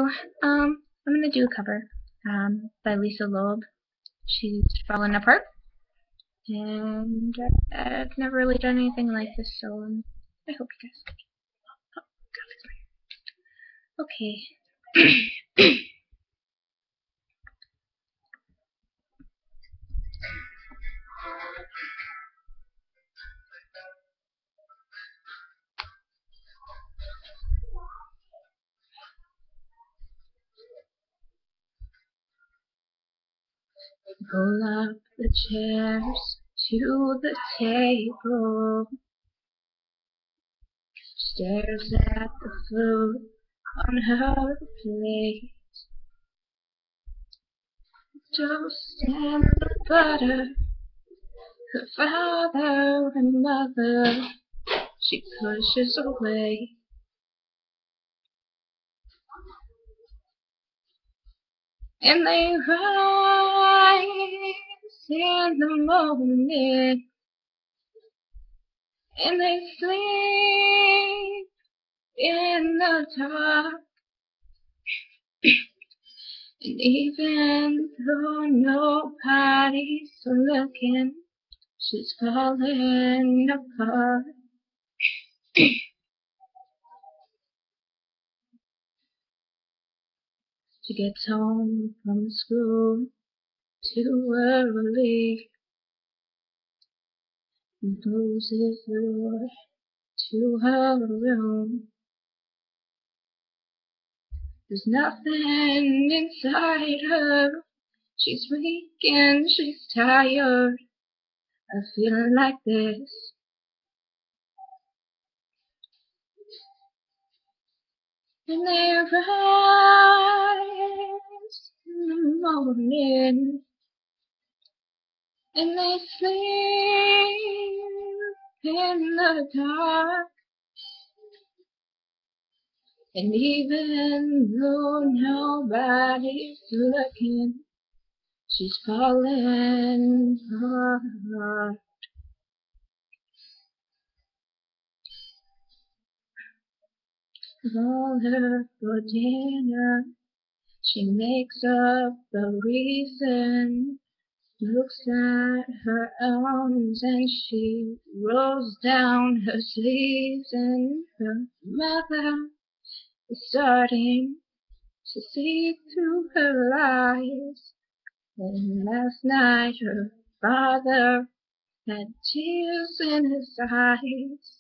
So, I'm gonna do a cover by Lisa Loeb. She's Fallen Apart, and I've never really done anything like this, so I hope you guys. Oh, okay. Pull up the chairs to the table. Stares at the food on her plate. Toast and butter. Her father and mother she pushes away. And they rise in the morning, and they sleep in the dark. And even though nobody's looking, she's falling apart. She gets home from school too early and closes the door to her room. There's nothing inside her. She's weak and she's tired of feeling like this. And they rise in the morning, and they sleep in the dark. And even though nobody's looking, she's falling apart. Call her for dinner. She makes up a reason, looks at her arms and she rolls down her sleeves, and her mother is starting to see through her lies. And last night her father had tears in his eyes.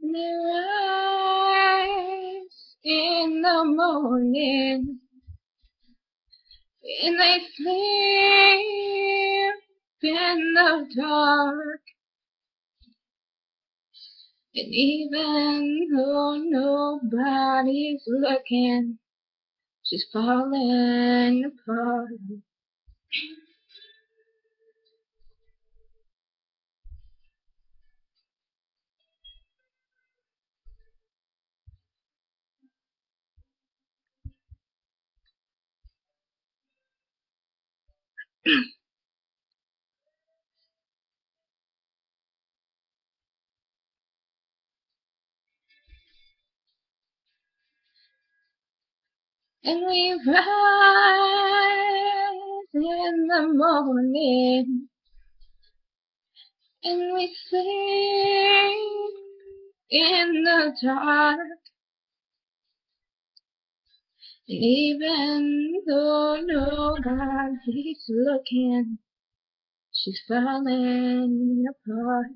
And they rise in the morning, and they sleep in the dark. And even though nobody's looking, she's falling apart. And we rise in the morning, and we sleep in the dark. And even though nobody's looking, she's falling apart.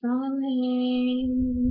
Falling